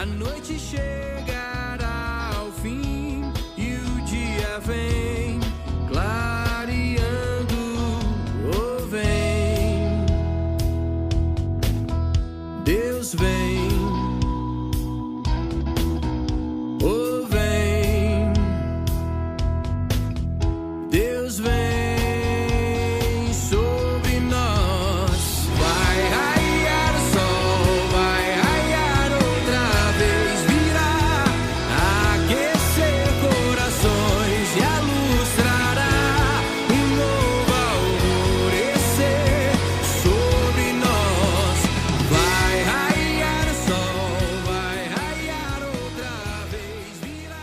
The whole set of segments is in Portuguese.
A noite chegará ao fim e o dia vem clareando, oh vem, Deus vem, oh vem, Deus vem sobre nós. Vai raiar o sol, vai raiar outra vez, virá aquecer corações e a luz trará um novo alvorecer sobre nós. Vai raiar o sol, vai raiar outra vez, virá.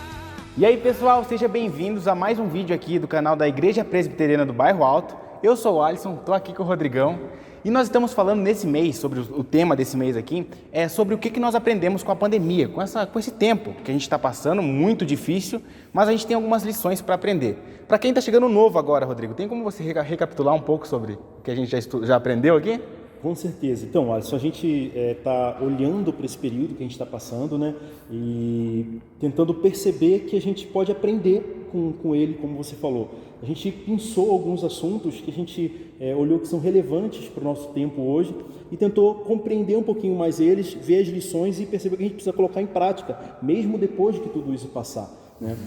E aí pessoal, sejam bem-vindos a mais um vídeo aqui do canal da Igreja Presbiteriana do Bairro Alto. Eu sou o Alisson, estou aqui com o Rodrigão e nós estamos falando nesse mês, sobre o tema desse mês aqui, sobre o que nós aprendemos com a pandemia, com esse tempo que a gente está passando, muito difícil, mas a gente tem algumas lições para aprender. Para quem está chegando novo agora, Rodrigo, tem como você recapitular um pouco sobre o que a gente já aprendeu aqui? Com certeza. Então, Alisson, a gente está olhando para esse período que a gente está passando, né, e tentando perceber que a gente pode aprender com ele, como você falou. A gente pensou alguns assuntos que a gente olhou que são relevantes para o nosso tempo hoje e tentou compreender um pouquinho mais eles, ver as lições e perceber que a gente precisa colocar em prática, mesmo depois de que tudo isso passar, né?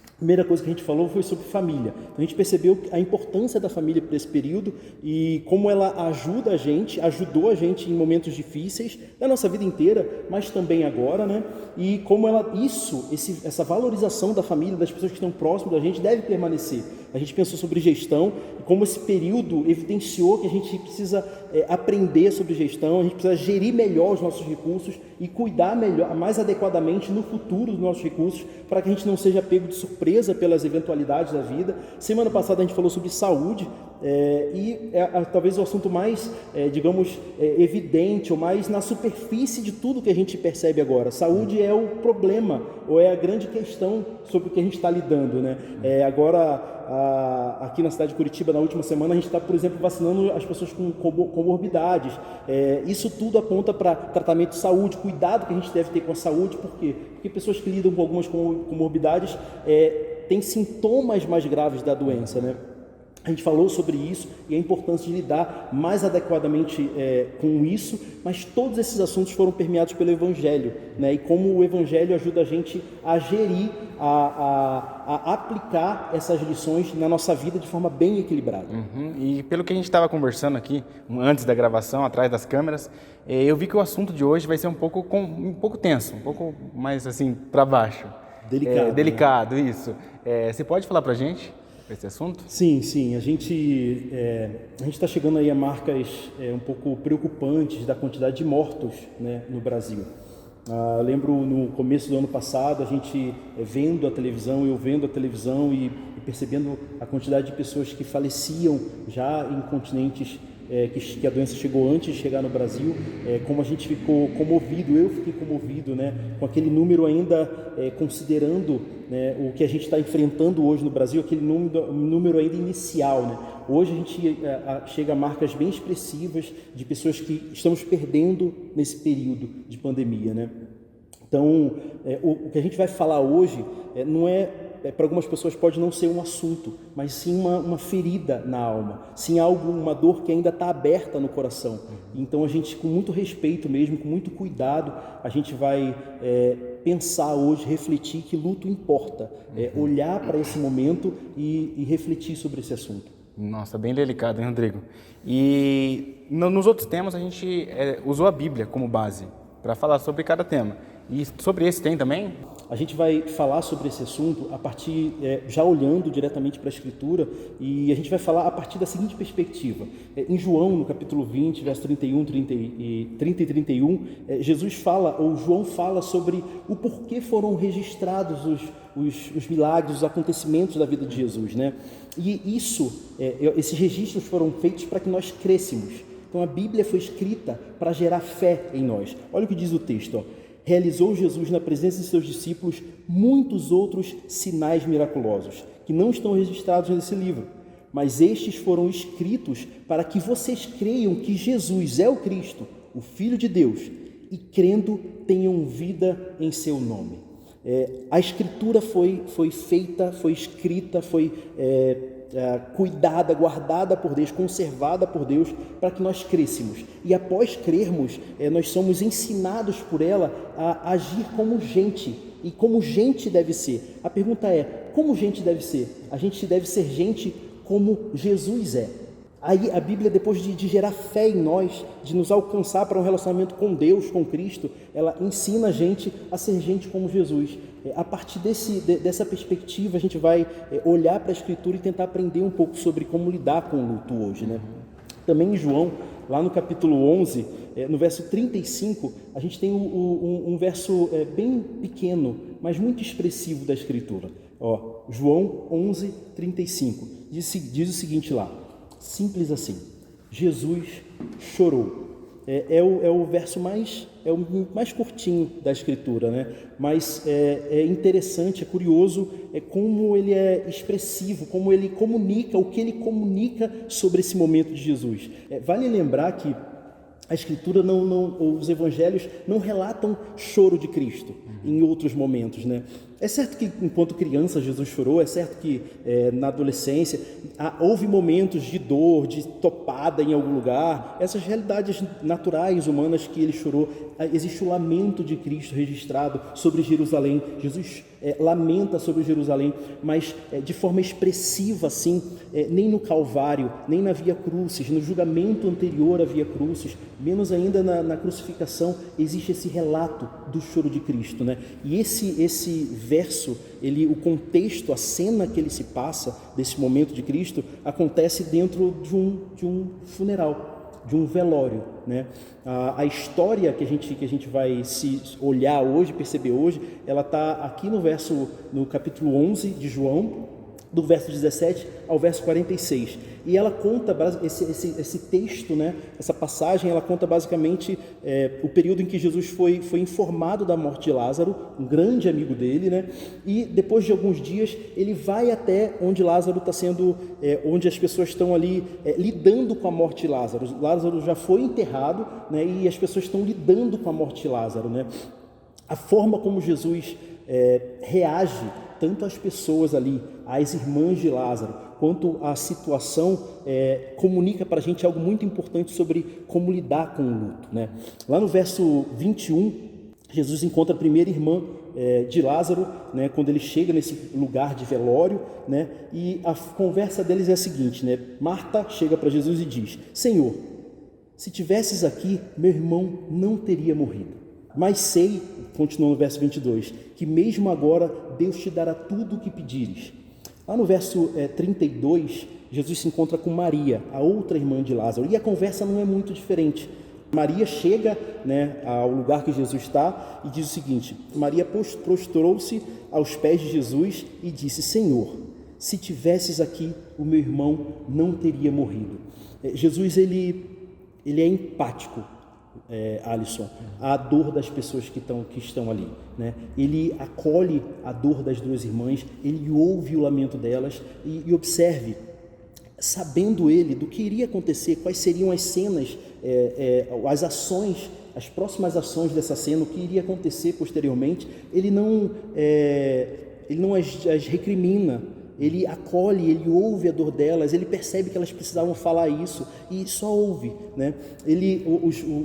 A primeira coisa que a gente falou foi sobre família. Então, a gente percebeu a importância da família para esse período e como ela ajudou a gente em momentos difíceis da nossa vida inteira, mas também agora, né? E como essa valorização da família, das pessoas que estão próximas da gente, deve permanecer. A gente pensou sobre gestão e como esse período evidenciou que a gente precisa aprender sobre gestão, a gente precisa gerir melhor os nossos recursos e cuidar melhor, mais adequadamente no futuro dos nossos recursos, para que a gente não seja pego de surpresa pelas eventualidades da vida. Semana passada a gente falou sobre saúde talvez o assunto mais, evidente ou mais na superfície de tudo que a gente percebe agora. Saúde é o problema ou é a grande questão sobre o que a gente está lidando, né? Aqui na cidade de Curitiba, na última semana, a gente está, por exemplo, vacinando as pessoas com comorbidades. Isso tudo aponta para tratamento de saúde, cuidado que a gente deve ter com a saúde. Por quê? Porque pessoas que lidam com algumas comorbidades têm sintomas mais graves da doença, né? A gente falou sobre isso e a importância de lidar mais adequadamente com isso, mas todos esses assuntos foram permeados pelo Evangelho, né? E como o Evangelho ajuda a gente a gerir, a aplicar essas lições na nossa vida de forma bem equilibrada. Uhum. E pelo que a gente estava conversando aqui, antes da gravação, atrás das câmeras, eu vi que o assunto de hoje vai ser um pouco tenso, um pouco mais assim, para baixo. Delicado, né? Isso. Você pode falar para a gente esse assunto? Sim. A gente está chegando aí a marcas um pouco preocupantes da quantidade de mortos, né, no Brasil. Eu lembro no começo do ano passado, a gente eu vendo a televisão e percebendo a quantidade de pessoas que faleciam já em continentes que a doença chegou antes de chegar no Brasil, como a gente ficou comovido, eu fiquei comovido, né, com aquele número ainda, considerando, né, o que a gente está enfrentando hoje no Brasil, aquele número ainda inicial, né? Hoje a gente chega a marcas bem expressivas de pessoas que estamos perdendo nesse período de pandemia, né? Então, o que a gente vai falar hoje não para algumas pessoas pode não ser um assunto, mas sim uma ferida na alma, sim uma dor que ainda está aberta no coração. Então a gente, com muito respeito mesmo, com muito cuidado, a gente vai pensar hoje, refletir que luto importa, olhar para esse momento e refletir sobre esse assunto. Nossa, bem delicado, hein, Rodrigo? E nos outros temas a gente usou a Bíblia como base para falar sobre cada tema. E sobre esse tem também? A gente vai falar sobre esse assunto a partir, já olhando diretamente para a Escritura, e a gente vai falar a partir da seguinte perspectiva. Em João, no capítulo 20, verso 30 e 31, João fala sobre o porquê foram registrados os milagres, os acontecimentos da vida de Jesus, né? E esses registros foram feitos para que nós crescêssemos. Então a Bíblia foi escrita para gerar fé em nós. Olha o que diz o texto, ó. Realizou Jesus na presença de seus discípulos muitos outros sinais miraculosos, que não estão registrados nesse livro, mas estes foram escritos para que vocês creiam que Jesus é o Cristo, o Filho de Deus, e crendo tenham vida em seu nome. A Escritura foi feita, foi escrita, foi cuidada, guardada por Deus, conservada por Deus, para que nós crêssemos. E após crermos, nós somos ensinados por ela a agir como gente, e como gente deve ser. A pergunta é, como gente deve ser? A gente deve ser gente como Jesus é. Aí a Bíblia, depois de gerar fé em nós, de nos alcançar para um relacionamento com Deus, com Cristo, ela ensina a gente a ser gente como Jesus. A partir dessa perspectiva, a gente vai olhar para a Escritura e tentar aprender um pouco sobre como lidar com o luto hoje, né? Também em João, lá no capítulo 11, no verso 35, a gente tem um verso bem pequeno, mas muito expressivo da Escritura. João 11, 35, diz o seguinte lá: simples assim, Jesus chorou. É o verso mais curtinho da Escritura, né? Mas é interessante, é curioso como ele é expressivo, como ele comunica, o que ele comunica sobre esse momento de Jesus. Vale lembrar que a Escritura, os Evangelhos não relatam choro de Cristo em outros momentos, né? É certo que enquanto criança Jesus chorou, é certo que na adolescência houve momentos de dor, de topada em algum lugar, essas realidades naturais, humanas que ele chorou. Existe o lamento de Cristo registrado sobre Jerusalém. Jesus lamenta sobre Jerusalém, mas de forma expressiva assim, nem no Calvário, nem na Via Crucis, no julgamento anterior à Via Crucis, menos ainda na crucificação, existe esse relato do choro de Cristo, né? E esse verso, o contexto, a cena que ele se passa desse momento de Cristo, acontece dentro de um funeral, de um velório, né? A história que a gente vai se olhar hoje, perceber hoje, ela está aqui no capítulo 11 de João, do verso 17 ao verso 46. E ela conta, esse texto, né, essa passagem, ela conta basicamente o período em que Jesus foi informado da morte de Lázaro, um grande amigo dele, né? E depois de alguns dias, ele vai até onde Lázaro está sendo, onde as pessoas estão ali lidando com a morte de Lázaro. Lázaro já foi enterrado, né, e as pessoas estão lidando com a morte de Lázaro, né? A forma como Jesus reage, tanto às pessoas ali, às irmãs de Lázaro, quanto a situação, comunica para a gente algo muito importante sobre como lidar com o luto, né? Lá no verso 21, Jesus encontra a primeira irmã de Lázaro, né, quando ele chega nesse lugar de velório, né? E a conversa deles é a seguinte, né? Marta chega para Jesus e diz: Senhor, se tivesses aqui, meu irmão não teria morrido. Mas sei, continua no verso 22, que mesmo agora Deus te dará tudo o que pedires. Lá no verso 32, Jesus se encontra com Maria, a outra irmã de Lázaro, e a conversa não é muito diferente. Maria chega, né, ao lugar que Jesus está e diz o seguinte: Maria prostrou-se aos pés de Jesus e disse: Senhor, se tivesses aqui, o meu irmão não teria morrido. Jesus, ele é empático, Alisson, a dor das pessoas que estão ali, né? Ele acolhe a dor das duas irmãs, ele ouve o lamento delas e observe, sabendo ele do que iria acontecer, quais seriam as cenas, as ações, as próximas ações dessa cena, o que iria acontecer posteriormente. Ele não as recrimina, ele acolhe, ele ouve a dor delas, ele percebe que elas precisavam falar isso e só ouve, né?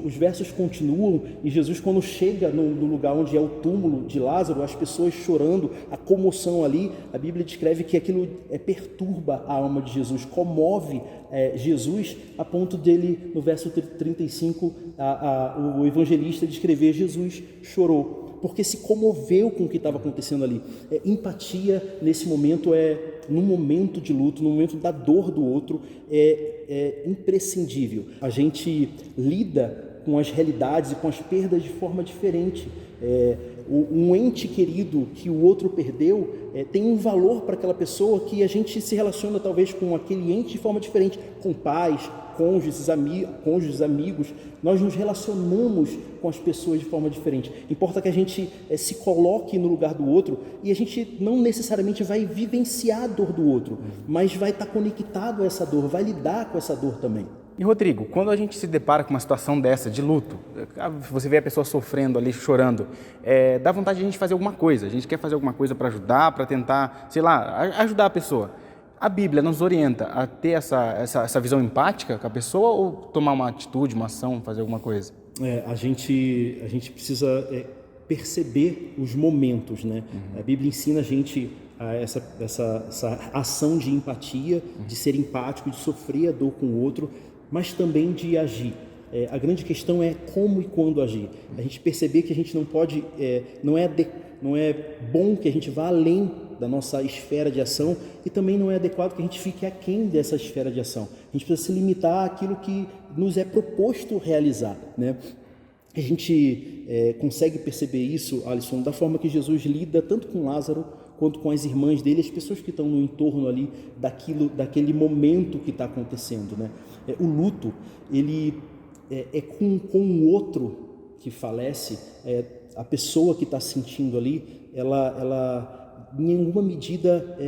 Os versos continuam e Jesus, quando chega no lugar onde é o túmulo de Lázaro, as pessoas chorando, a comoção ali, a Bíblia descreve que aquilo perturba a alma de Jesus, comove Jesus, a ponto dele, no verso 35, o evangelista descrever: Jesus chorou, porque se comoveu com o que estava acontecendo ali. Empatia nesse momento num momento de luto, no momento da dor do outro, é imprescindível. A gente lida com as realidades e com as perdas de forma diferente. Um ente querido que o outro perdeu tem um valor para aquela pessoa que a gente se relaciona talvez com aquele ente de forma diferente, com pais, cônjuges, amigos. Nós nos relacionamos com as pessoas de forma diferente. Importa que a gente se coloque no lugar do outro, e a gente não necessariamente vai vivenciar a dor do outro, mas vai estar conectado a essa dor, vai lidar com essa dor também. E Rodrigo, quando a gente se depara com uma situação dessa, de luto, você vê a pessoa sofrendo ali, chorando, dá vontade de a gente fazer alguma coisa, a gente quer fazer alguma coisa para ajudar, para tentar, sei lá, ajudar a pessoa. A Bíblia nos orienta a ter essa visão empática com a pessoa ou tomar uma atitude, uma ação, fazer alguma coisa? A gente precisa perceber os momentos, né? A Bíblia ensina a gente a essa ação de empatia, de ser empático, de sofrer a dor com o outro, mas também de agir. A grande questão é como e quando agir. A gente perceber que a gente não pode, não é bom que a gente vá além da nossa esfera de ação e também não é adequado que a gente fique aquém dessa esfera de ação. A gente precisa se limitar àquilo que nos é proposto realizar, né? A gente consegue perceber isso, Alisson, da forma que Jesus lida tanto com Lázaro quanto com as irmãs dele, as pessoas que estão no entorno ali daquele momento que está acontecendo, né? O luto, ele com o outro que falece, a pessoa que está sentindo ali, ela em alguma medida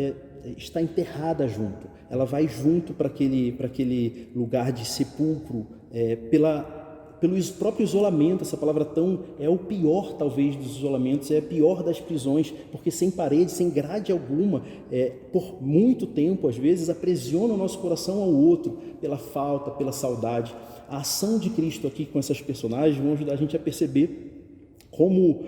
está enterrada junto. Ela vai junto para aquele lugar de sepulcro, pelo próprio isolamento. Essa palavra é o pior talvez dos isolamentos, é a pior das prisões, porque sem parede, sem grade alguma, por muito tempo às vezes aprisiona o nosso coração ao outro, pela falta, pela saudade. A ação de Cristo aqui com essas personagens vão ajudar a gente a perceber como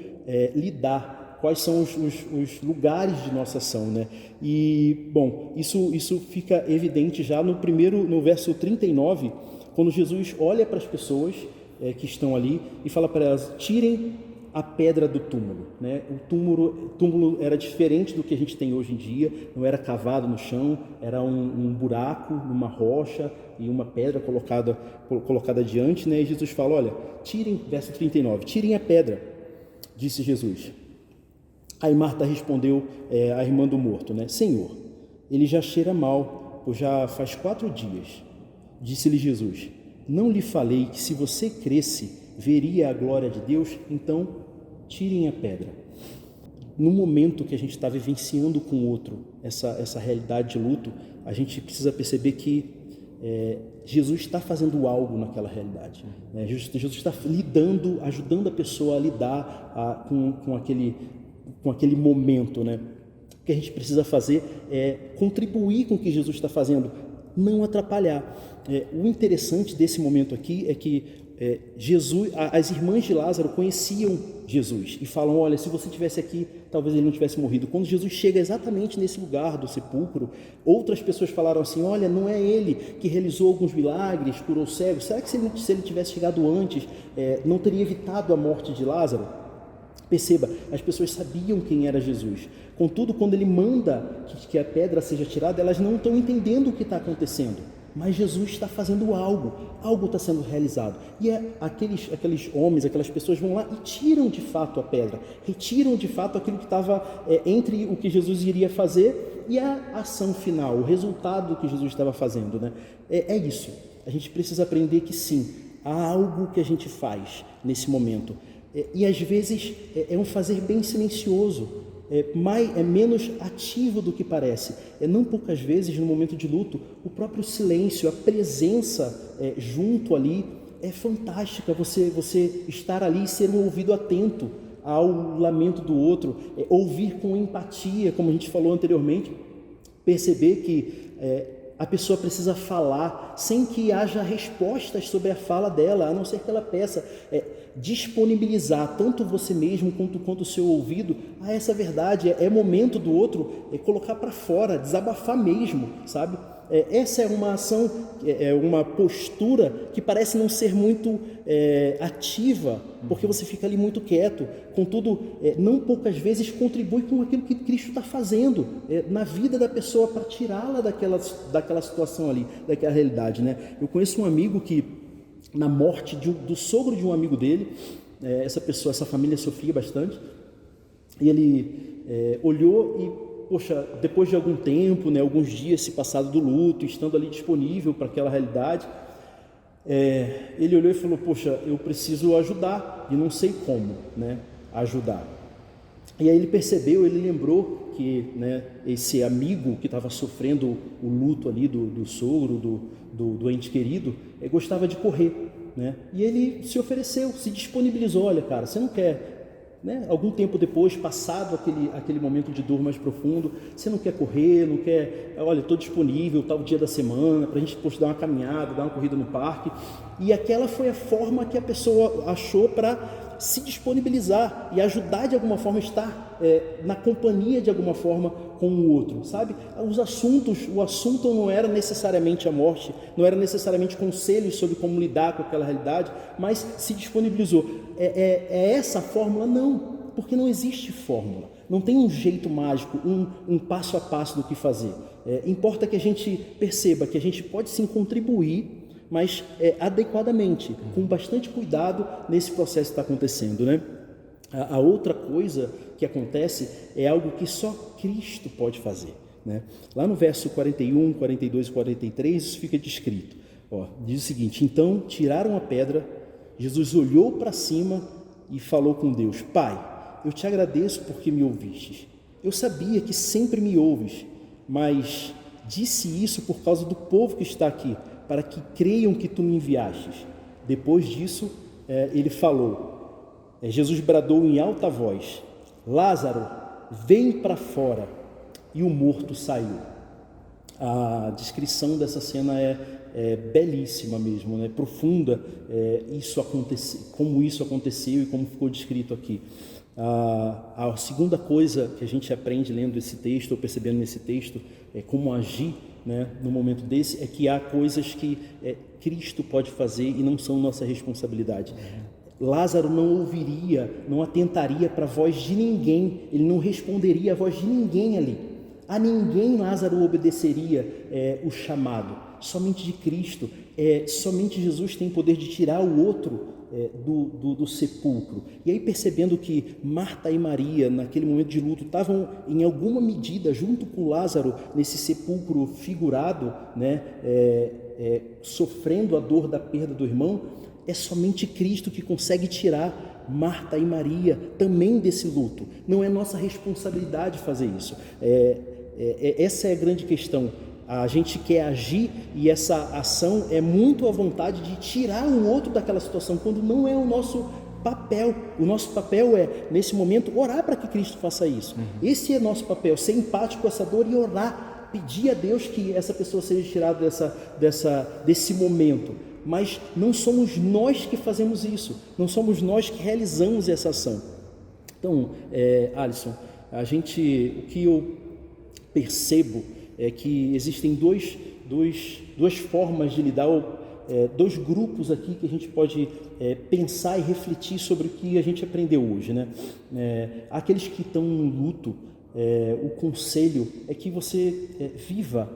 lidar, quais são os lugares de nossa ação, né? E, bom, isso fica evidente já no verso 39, quando Jesus olha para as pessoas que estão ali e fala para elas: tirem a pedra do túmulo, né? O túmulo era diferente do que a gente tem hoje em dia, não era cavado no chão, era um buraco numa rocha e uma pedra colocada adiante, né? E Jesus fala: olha, tirem, verso 39, tirem a pedra, disse Jesus. Aí Marta respondeu, a irmã do morto, né? Senhor, ele já cheira mal, pois já faz 4 dias. Disse-lhe Jesus: não lhe falei que se você cresce, veria a glória de Deus? Então, tirem a pedra. No momento que a gente está vivenciando com o outro essa realidade de luto, a gente precisa perceber que Jesus está fazendo algo naquela realidade. Jesus está ajudando a pessoa a lidar com aquele momento, né? O que a gente precisa fazer é contribuir com o que Jesus está fazendo, não atrapalhar. O interessante desse momento aqui é que Jesus, as irmãs de Lázaro conheciam Jesus e falam: olha, se você estivesse aqui, talvez ele não tivesse morrido. Quando Jesus chega exatamente nesse lugar do sepulcro, outras pessoas falaram assim: olha, não é ele que realizou alguns milagres, curou cegos? Será que se ele tivesse chegado antes, não teria evitado a morte de Lázaro? Perceba, as pessoas sabiam quem era Jesus. Contudo, quando ele manda que a pedra seja tirada, elas não estão entendendo o que está acontecendo. Mas Jesus está fazendo algo está sendo realizado. E aqueles homens, aquelas pessoas vão lá e tiram de fato a pedra, retiram de fato aquilo que estava entre o que Jesus iria fazer e a ação final, o resultado que Jesus estava fazendo, né? É isso. A gente precisa aprender que sim, há algo que a gente faz nesse momento. E às vezes é um fazer bem silencioso, é menos ativo do que parece. Não poucas vezes no momento de luto, o próprio silêncio, a presença junto ali é fantástica. Você estar ali e ser um ouvido atento ao lamento do outro, ouvir com empatia, como a gente falou anteriormente, perceber que a pessoa precisa falar sem que haja respostas sobre a fala dela, a não ser que ela peça. Disponibilizar tanto você mesmo quanto o seu ouvido a essa verdade. É momento do outro colocar para fora, desabafar mesmo, sabe? Essa é uma ação, uma postura que parece não ser muito ativa, porque você fica ali muito quieto. Contudo, não poucas vezes contribui com aquilo que Cristo está fazendo na vida da pessoa para tirá-la daquela situação ali, daquela realidade, né? Eu conheço um amigo que, na morte do sogro de um amigo dele, essa família sofria bastante, e ele olhou e, poxa, depois de algum tempo, né, alguns dias se passado do luto, estando ali disponível para aquela realidade, ele olhou e falou: poxa, eu preciso ajudar, e não sei como, né, ajudar. E aí ele lembrou porque, né, esse amigo que estava sofrendo o luto ali do sogro, do ente querido, gostava de correr, né? E ele se ofereceu, se disponibilizou. Olha, cara, você não quer, né, algum tempo depois, passado aquele momento de dor mais profundo, você não quer correr, não quer, olha, estou disponível tal dia da semana para a gente dar uma caminhada, dar uma corrida no parque. E aquela foi a forma que a pessoa achou para se disponibilizar e ajudar de alguma forma, estar na companhia de alguma forma com o outro, sabe? O assunto não era necessariamente a morte, não era necessariamente conselhos sobre como lidar com aquela realidade, mas se disponibilizou. É essa a fórmula? Não, porque não existe fórmula, não tem um jeito mágico, um passo a passo do que fazer. Importa que a gente perceba que a gente pode sim contribuir, mas adequadamente, com bastante cuidado nesse processo que está acontecendo, né? A outra coisa que acontece é algo que só Cristo pode fazer, né? Lá no verso 41, 42 e 43, isso fica descrito. Diz o seguinte: então tiraram a pedra, Jesus olhou para cima e falou com Deus: Pai, eu te agradeço porque me ouvistes. Eu sabia que sempre me ouves, mas disse isso por causa do povo que está aqui, para que creiam que tu me enviastes. Depois disso, ele falou, Jesus bradou em alta voz: Lázaro, vem para fora. E o morto saiu. A descrição dessa cena é belíssima mesmo, né? Profunda, como isso aconteceu e como ficou descrito aqui. A segunda coisa que a gente aprende lendo esse texto, ou percebendo nesse texto, como agir, né, no momento desse, é que há coisas que Cristo pode fazer e não são nossa responsabilidade. Lázaro não ouviria, não atentaria para a voz de ninguém, ele não responderia à voz de ninguém ali. A ninguém Lázaro obedeceria o chamado, somente de Cristo. Somente Jesus tem poder de tirar o outro do sepulcro. E aí, percebendo que Marta e Maria, naquele momento de luto, estavam em alguma medida junto com Lázaro nesse sepulcro figurado, né, sofrendo a dor da perda do irmão, é somente Cristo que consegue tirar Marta e Maria também desse luto. Não é nossa responsabilidade fazer isso. Essa é a grande questão. A gente quer agir e essa ação é muito à vontade de tirar o outro daquela situação, quando não é o nosso papel. O nosso papel é, nesse momento, orar para que Cristo faça isso. Esse é nosso papel, ser empático com essa dor e orar, pedir a Deus que essa pessoa seja tirada desse momento. Mas não somos nós que fazemos isso, não somos nós que realizamos essa ação. Então, Alisson, o que eu percebo é que existem duas formas de lidar, dois grupos aqui que a gente pode pensar e refletir sobre o que a gente aprendeu hoje, né? Aqueles que estão no luto, o conselho é que você viva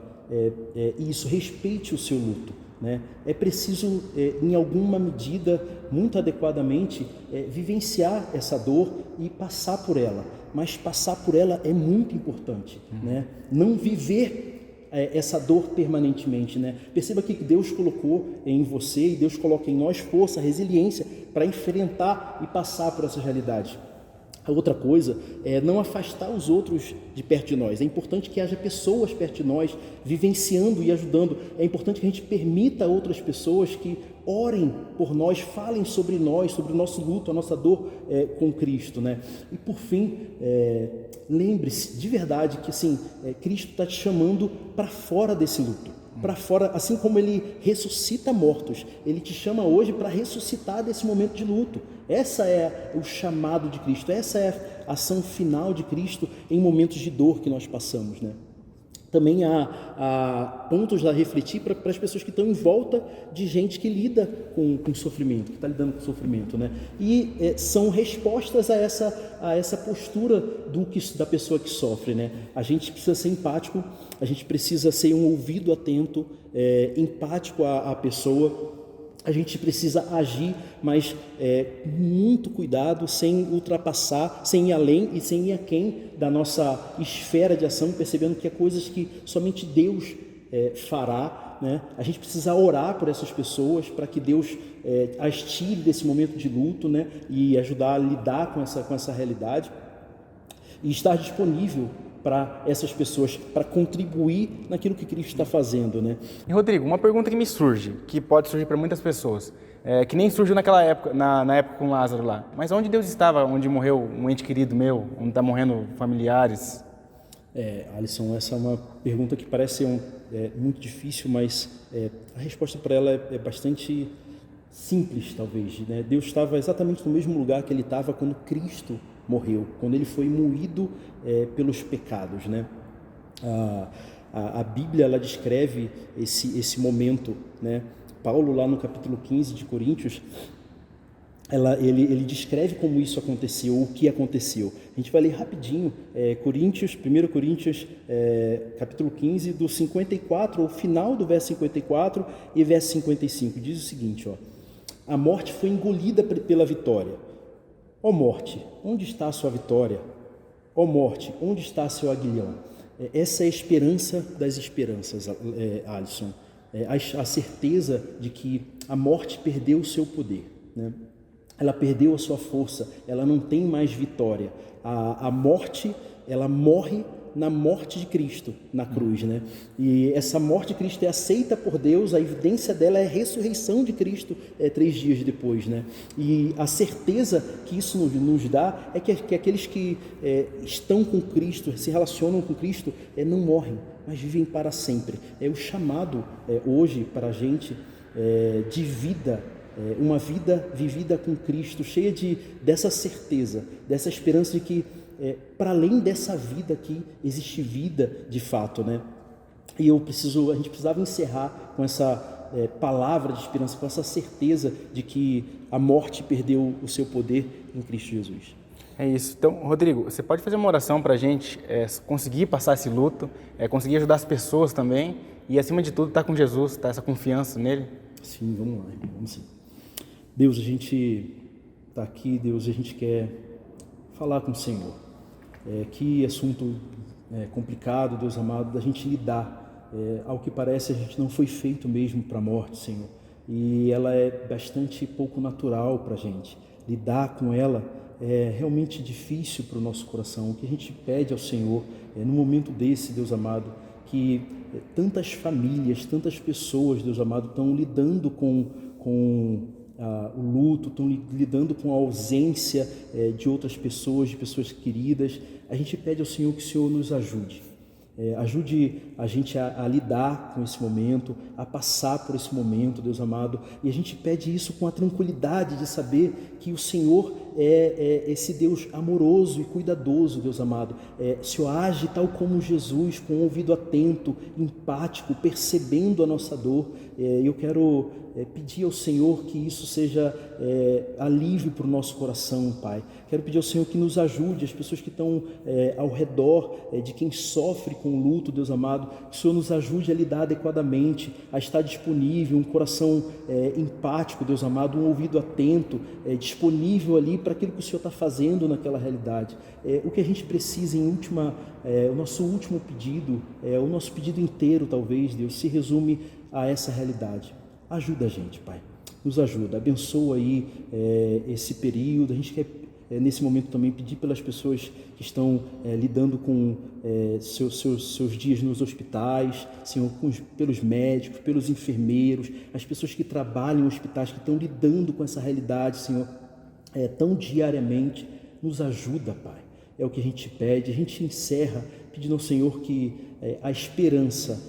isso, respeite o seu luto, né? É preciso, em alguma medida, muito adequadamente, vivenciar essa dor e passar por ela. Mas passar por ela é muito importante, né? Não viver essa dor permanentemente, né? Perceba que Deus colocou em você e Deus coloca em nós força, resiliência para enfrentar e passar por essa realidade. A outra coisa é não afastar os outros de perto de nós. É importante que haja pessoas perto de nós, vivenciando e ajudando. É importante que a gente permita a outras pessoas que orem por nós, falem sobre nós, sobre o nosso luto, a nossa dor com Cristo, né? E por fim, lembre-se de verdade que assim, Cristo está te chamando para fora desse luto. Para fora, assim como Ele ressuscita mortos, Ele te chama hoje para ressuscitar desse momento de luto. Essa é o chamado de Cristo, essa é a ação final de Cristo em momentos de dor que nós passamos, né? Também há pontos a refletir para as pessoas que estão em volta de gente que lida com sofrimento, que está lidando com sofrimento, né? E são respostas a essa postura da pessoa que sofre, né? A gente precisa ser empático, a gente precisa ser um ouvido atento, empático à pessoa. A gente precisa agir, mas muito cuidado, sem ultrapassar, sem ir além e sem ir aquém da nossa esfera de ação, percebendo que é coisas que somente Deus fará, né? A gente precisa orar por essas pessoas para que Deus as tire desse momento de luto, né? E ajudar a lidar com essa realidade e estar disponível para essas pessoas, para contribuir naquilo que Cristo está fazendo, né? E Rodrigo, uma pergunta que me surge, que pode surgir para muitas pessoas, que nem surgiu naquela época, na época com Lázaro lá. Mas onde Deus estava, onde morreu um ente querido meu, onde está morrendo familiares? Alisson, essa é uma pergunta que parece ser muito difícil, mas a resposta para ela é bastante simples, talvez, né? Deus estava exatamente no mesmo lugar que ele estava quando Cristo morreu, quando ele foi moído pelos pecados, né? A Bíblia, ela descreve esse momento, né? Paulo, lá no capítulo 15 de Coríntios, ele descreve como isso aconteceu, o que aconteceu. A gente vai ler rapidinho, 1 Coríntios, capítulo 15, do 54, o final do verso 54 e verso 55, diz o seguinte, a morte foi engolida pela vitória. Ó morte, onde está a sua vitória? Ó morte, onde está seu aguilhão? Essa é a esperança das esperanças, Alisson. A certeza de que a morte perdeu o seu poder, né? Ela perdeu a sua força, ela não tem mais vitória. A morte, ela morre na morte de Cristo, na cruz, né? E essa morte de Cristo é aceita por Deus, a evidência dela é a ressurreição de Cristo 3 dias depois, né? E a certeza que isso nos dá é que aqueles que estão com Cristo, se relacionam com Cristo, não morrem, mas vivem para sempre. É o chamado hoje para a gente de vida, uma vida vivida com Cristo, cheia dessa certeza, dessa esperança de que para além dessa vida aqui existe vida de fato, né? E a gente precisava encerrar com essa palavra de esperança, com essa certeza de que a morte perdeu o seu poder em Cristo Jesus. É isso. Então, Rodrigo, você pode fazer uma oração para a gente conseguir passar esse luto, conseguir ajudar as pessoas também e, acima de tudo, estar com Jesus, essa confiança nele? Sim, vamos lá, vamos sim. Deus, a gente está aqui, Deus, a gente quer falar com o Senhor. Que assunto complicado, Deus amado, da gente lidar. Ao que parece, a gente não foi feito mesmo para a morte, Senhor. E ela é bastante pouco natural para a gente. Lidar com ela é realmente difícil para o nosso coração. O que a gente pede ao Senhor, no momento desse, Deus amado, que tantas famílias, tantas pessoas, Deus amado, estão lidando com o luto, estão lidando com a ausência de outras pessoas, de pessoas queridas. A gente pede ao Senhor que o Senhor nos ajude. Ajude a gente a lidar com esse momento, a passar por esse momento, Deus amado, e a gente pede isso com a tranquilidade de saber que o Senhor é esse Deus amoroso e cuidadoso, Deus amado. O Senhor age tal como Jesus, com um ouvido atento, empático, percebendo a nossa dor. Eu quero pedir ao Senhor que isso seja alívio para o nosso coração, Pai. Quero pedir ao Senhor que nos ajude, as pessoas que estão ao redor de quem sofre com o luto, Deus amado, que o Senhor nos ajude a lidar adequadamente, a estar disponível, um coração empático, Deus amado, um ouvido atento, disponível ali para aquilo que o Senhor está fazendo naquela realidade. O que a gente precisa o nosso último pedido, o nosso pedido inteiro talvez, Deus, se resume a essa realidade. Ajuda a gente, Pai, nos ajuda, abençoa aí esse período. A gente quer nesse momento também pedir pelas pessoas que estão lidando com seus dias nos hospitais, Senhor, pelos médicos, pelos enfermeiros, as pessoas que trabalham em hospitais, que estão lidando com essa realidade, Senhor, tão diariamente. Nos ajuda, Pai, é o que a gente pede. A gente encerra pedindo ao Senhor que a esperança,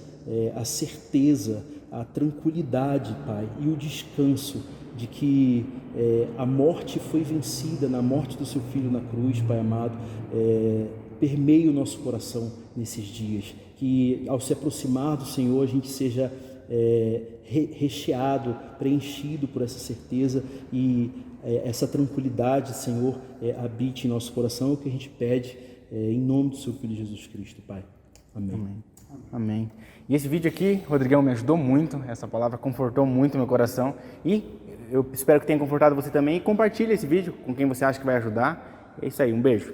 a certeza, a tranquilidade, Pai, e o descanso de que a morte foi vencida na morte do Seu Filho na cruz, Pai amado, permeie o nosso coração nesses dias, que ao se aproximar do Senhor a gente seja recheado, preenchido por essa certeza e essa tranquilidade, Senhor, habite em nosso coração. É o que a gente pede em nome do Seu Filho Jesus Cristo, Pai. Amém. Amém. Amém. E esse vídeo aqui, Rodrigão, me ajudou muito, essa palavra confortou muito meu coração e eu espero que tenha confortado você também. E compartilhe esse vídeo com quem você acha que vai ajudar. É isso aí, um beijo.